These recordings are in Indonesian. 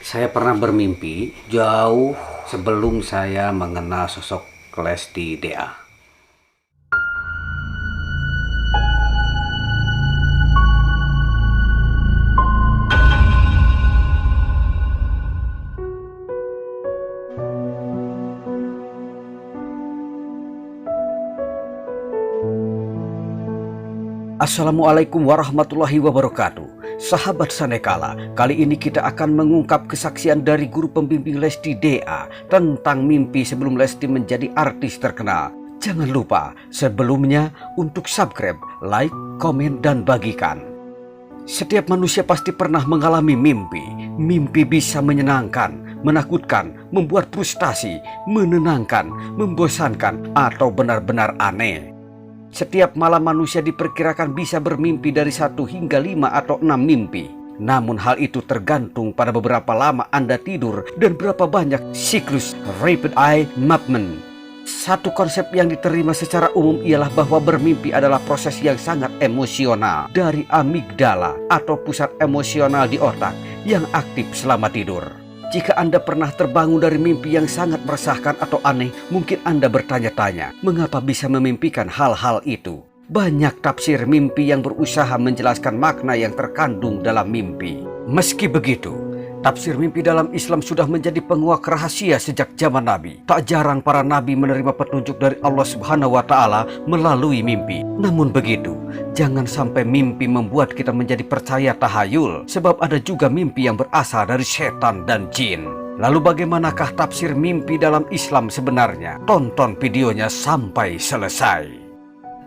Saya pernah bermimpi jauh sebelum saya mengenal sosok Lesti DA. Assalamualaikum warahmatullahi wabarakatuh. Sahabat Sanekala, kali ini kita akan mengungkap kesaksian dari guru pembimbing Lesti DA tentang mimpi sebelum Lesti menjadi artis terkenal. Jangan lupa sebelumnya untuk subscribe, like, komen, dan bagikan. Setiap manusia pasti pernah mengalami mimpi. Mimpi bisa menyenangkan, menakutkan, membuat frustasi, menenangkan, membosankan, atau benar-benar aneh. Setiap malam manusia diperkirakan bisa bermimpi dari 1 hingga 5 atau 6 mimpi. Namun hal itu tergantung pada beberapa lama Anda tidur dan berapa banyak siklus rapid eye movement. Satu konsep yang diterima secara umum ialah bahwa bermimpi adalah proses yang sangat emosional dari amigdala atau pusat emosional di otak yang aktif selama tidur. Jika Anda pernah terbangun dari mimpi yang sangat meresahkan atau aneh, mungkin Anda bertanya-tanya, mengapa bisa memimpikan hal-hal itu? Banyak tafsir mimpi yang berusaha menjelaskan makna yang terkandung dalam mimpi. Meski begitu, tafsir mimpi dalam Islam sudah menjadi penguak rahasia sejak zaman Nabi. Tak jarang para nabi menerima petunjuk dari Allah Subhanahu wa Ta'ala melalui mimpi. Namun begitu, jangan sampai mimpi membuat kita menjadi percaya tahayul, sebab ada juga mimpi yang berasal dari setan dan jin. Lalu bagaimanakah tafsir mimpi dalam Islam sebenarnya? Tonton videonya sampai selesai.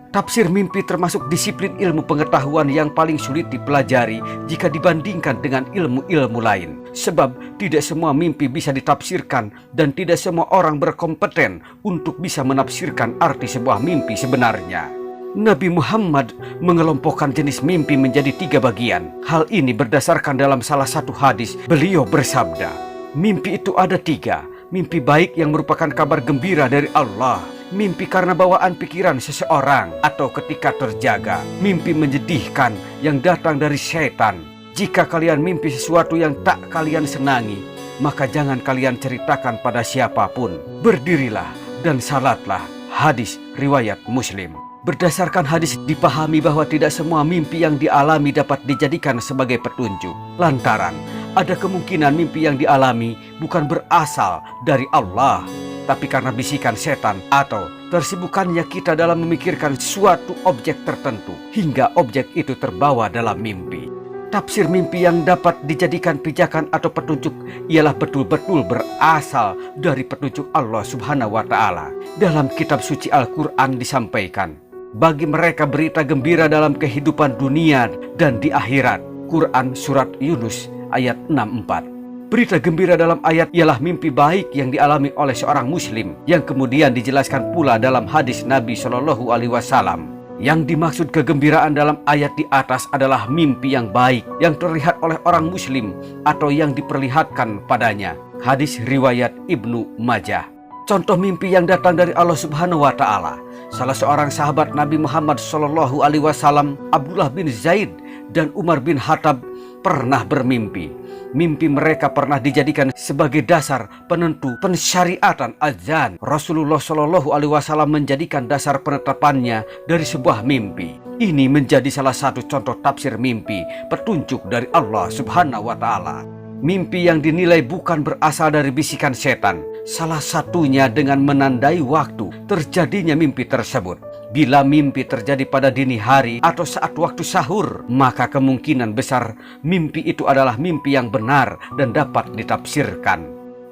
Tafsir mimpi termasuk disiplin ilmu pengetahuan yang paling sulit dipelajari jika dibandingkan dengan ilmu-ilmu lain. Sebab tidak semua mimpi bisa ditafsirkan dan tidak semua orang berkompeten untuk bisa menafsirkan arti sebuah mimpi sebenarnya. Nabi Muhammad mengelompokkan jenis mimpi menjadi 3 bagian. Hal ini berdasarkan dalam salah satu hadis. Beliau bersabda, mimpi itu ada 3. Mimpi baik yang merupakan kabar gembira dari Allah. Mimpi karena bawaan pikiran seseorang atau ketika terjaga. Mimpi menyedihkan yang datang dari setan. Jika kalian mimpi sesuatu yang tak kalian senangi, maka jangan kalian ceritakan pada siapapun. Berdirilah dan salatlah. Hadis riwayat Muslim. Berdasarkan hadis dipahami bahwa tidak semua mimpi yang dialami dapat dijadikan sebagai petunjuk. Lantaran ada kemungkinan mimpi yang dialami bukan berasal dari Allah, tapi karena bisikan setan atau tersibukannya kita dalam memikirkan suatu objek tertentu hingga objek itu terbawa dalam mimpi. Tafsir mimpi yang dapat dijadikan pijakan atau petunjuk ialah betul-betul berasal dari petunjuk Allah Subhanahu wa Ta'ala. Dalam kitab suci Al-Quran disampaikan, bagi mereka berita gembira dalam kehidupan dunia dan di akhirat. Quran Surat Yunus ayat 64. Berita gembira dalam ayat ialah mimpi baik yang dialami oleh seorang muslim, yang kemudian dijelaskan pula dalam hadis Nabi Shallallahu Alaihi Wasallam. Yang dimaksud kegembiraan dalam ayat di atas adalah mimpi yang baik yang terlihat oleh orang muslim atau yang diperlihatkan padanya. Hadis riwayat Ibnu Majah. Contoh mimpi yang datang dari Allah Subhanahu wa Ta'ala. Salah seorang sahabat Nabi Muhammad Shallallahu Alaihi Wasallam, Abdullah bin Zaid dan Umar bin Khattab, pernah bermimpi. Mimpi mereka pernah dijadikan sebagai dasar penentu pensyariatan azan. Rasulullah Shallallahu Alaihi Wasallam menjadikan dasar penetapannya dari sebuah mimpi. Ini menjadi salah satu contoh tafsir mimpi, petunjuk dari Allah Subhanahu wa Ta'ala. Mimpi yang dinilai bukan berasal dari bisikan setan, salah satunya dengan menandai waktu terjadinya mimpi tersebut. Bila mimpi terjadi pada dini hari atau saat waktu sahur, maka kemungkinan besar mimpi itu adalah mimpi yang benar dan dapat ditafsirkan.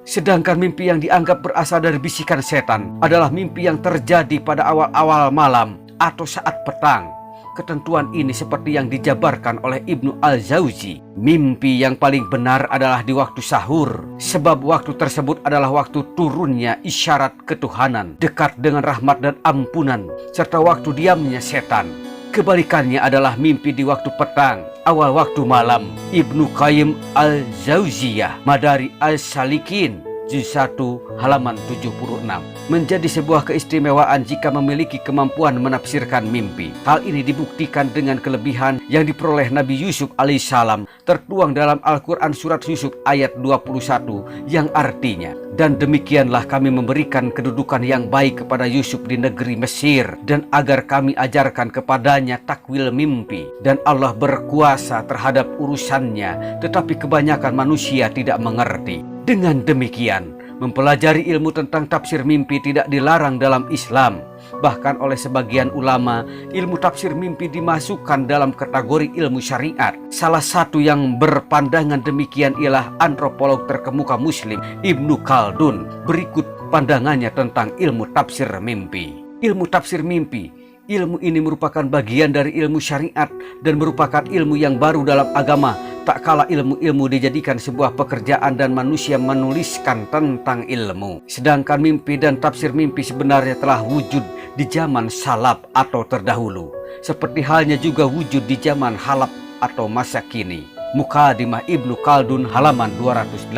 Sedangkan mimpi yang dianggap berasal dari bisikan setan adalah mimpi yang terjadi pada awal-awal malam atau saat petang. Ketentuan ini seperti yang dijabarkan oleh Ibnu Al-Jauzi. Mimpi yang paling benar adalah di waktu sahur, sebab waktu tersebut adalah waktu turunnya isyarat ketuhanan, dekat dengan rahmat dan ampunan, serta waktu diamnya setan. Kebalikannya adalah mimpi di waktu petang, awal waktu malam. Ibnu Qayyim Al-Jauziyah, Madari Al-Salikin, Juz 1 halaman 76. Menjadi sebuah keistimewaan jika memiliki kemampuan menafsirkan mimpi. Hal ini dibuktikan dengan kelebihan yang diperoleh Nabi Yusuf alaihissalam tertuang dalam Al-Quran surat Yusuf ayat 21 yang artinya, dan demikianlah kami memberikan kedudukan yang baik kepada Yusuf di negeri Mesir, dan agar kami ajarkan kepadanya takwil mimpi, dan Allah berkuasa terhadap urusannya, tetapi kebanyakan manusia tidak mengerti. Dengan demikian, mempelajari ilmu tentang tafsir mimpi tidak dilarang dalam Islam. Bahkan oleh sebagian ulama, ilmu tafsir mimpi dimasukkan dalam kategori ilmu syariat. Salah satu yang berpandangan demikian ialah antropolog terkemuka Muslim Ibnu Khaldun. Berikut pandangannya tentang ilmu tafsir mimpi. Ilmu tafsir mimpi, ilmu ini merupakan bagian dari ilmu syariat dan merupakan ilmu yang baru dalam agama. Tak kala ilmu-ilmu dijadikan sebuah pekerjaan dan manusia menuliskan tentang ilmu. Sedangkan mimpi dan tafsir mimpi sebenarnya telah wujud di zaman salaf atau terdahulu. Seperti halnya juga wujud di zaman halaf atau masa kini. Muqaddimah Ibnu Khaldun halaman 288.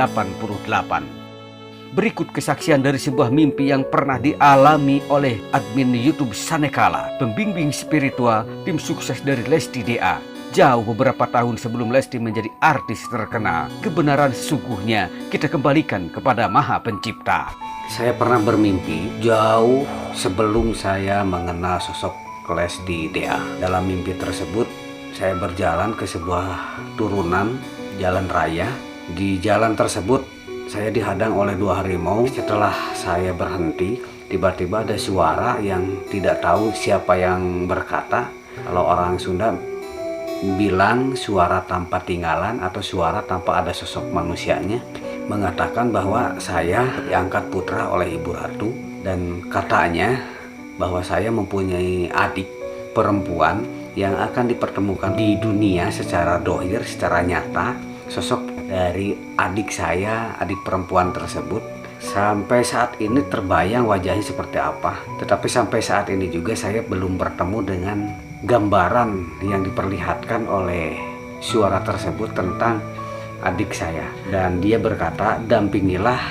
Berikut kesaksian dari sebuah mimpi yang pernah dialami oleh admin YouTube Sanekala, pembimbing spiritual tim sukses dari Lesti DA. Jauh beberapa tahun sebelum Lesti menjadi artis terkenal, kebenaran sesungguhnya kita kembalikan kepada Maha Pencipta. Saya pernah bermimpi jauh sebelum saya mengenal sosok Lesti DA. Dalam mimpi tersebut, saya berjalan ke sebuah turunan jalan raya. Di jalan tersebut, saya dihadang oleh 2 harimau. Setelah saya berhenti, tiba-tiba ada suara yang tidak tahu siapa yang berkata. Kalau orang Sunda bilang suara tanpa tinggalan atau suara tanpa ada sosok manusianya, mengatakan bahwa saya diangkat putra oleh Ibu Ratu, dan katanya bahwa saya mempunyai adik perempuan yang akan dipertemukan di dunia secara dohir, secara nyata. Sosok dari adik saya, adik perempuan tersebut, sampai saat ini terbayang wajahnya seperti apa. Tetapi sampai saat ini juga saya belum bertemu dengan gambaran yang diperlihatkan oleh suara tersebut tentang adik saya. Dan dia berkata, dampingilah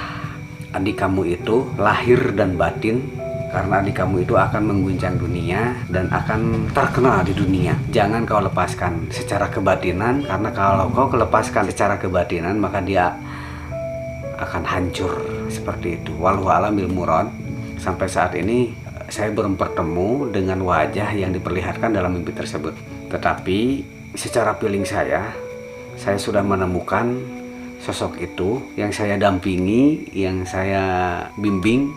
adik kamu itu lahir dan batin, karena adik kamu itu akan mengguncang dunia dan akan terkenal di dunia. Jangan kau lepaskan secara kebatinan, karena kalau kau lepaskan secara kebatinan maka dia akan hancur. Seperti itu. Wallahu a'lam bil murad. Sampai saat ini saya belum bertemu dengan wajah yang diperlihatkan dalam mimpi tersebut. Tetapi secara feeling saya sudah menemukan sosok itu yang saya dampingi, yang saya bimbing,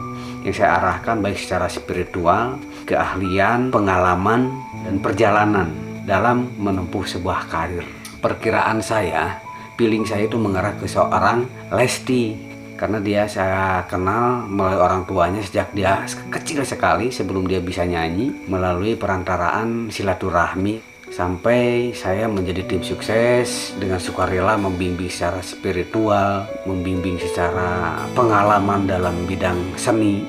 yang saya arahkan baik secara spiritual, keahlian, pengalaman, dan perjalanan dalam menempuh sebuah karir. Perkiraan saya, feeling saya itu mengarah ke seorang Lesti. Karena dia saya kenal melalui orang tuanya sejak dia kecil sekali, sebelum dia bisa nyanyi, melalui perantaraan silaturahmi. Sampai saya menjadi tim sukses dengan sukarela membimbing secara spiritual, membimbing secara pengalaman dalam bidang seni,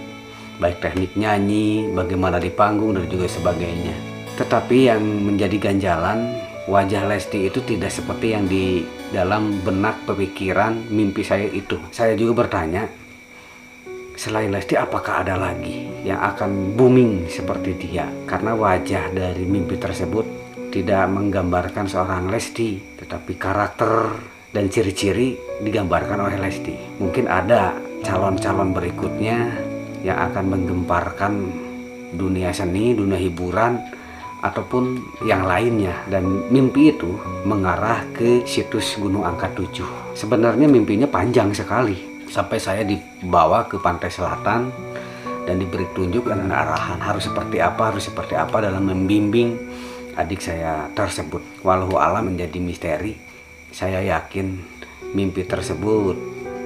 baik teknik nyanyi, bagaimana di panggung, dan juga sebagainya. Tetapi yang menjadi ganjalan, wajah Lesti itu tidak seperti yang di dalam benak pemikiran mimpi saya itu. Saya juga bertanya, selain Lesti apakah ada lagi yang akan booming seperti dia? Karena wajah dari mimpi tersebut tidak menggambarkan seorang Lesti, tetapi karakter dan ciri-ciri digambarkan oleh Lesti. Mungkin ada calon-calon berikutnya yang akan menggemparkan dunia seni, dunia hiburan, ataupun yang lainnya. Dan mimpi itu mengarah ke situs Gunung Angkat 7. Sebenarnya mimpinya panjang sekali, sampai saya dibawa ke pantai selatan dan diberi tunjuk dan arahan harus seperti apa dalam membimbing adik saya tersebut. Wallahu a'lam menjadi misteri. Saya yakin mimpi tersebut,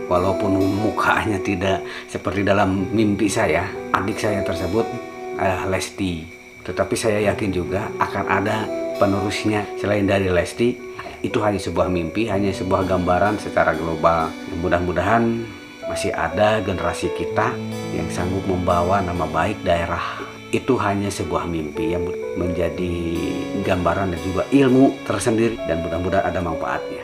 walaupun mukanya tidak seperti dalam mimpi saya, adik saya tersebut adalah Lesti. Tetapi saya yakin juga akan ada penerusnya selain dari Lesti. Itu hanya sebuah mimpi, hanya sebuah gambaran secara global. Mudah-mudahan masih ada generasi kita yang sanggup membawa nama baik daerah. Itu hanya sebuah mimpi yang menjadi gambaran dan juga ilmu tersendiri, dan mudah-mudahan ada manfaatnya.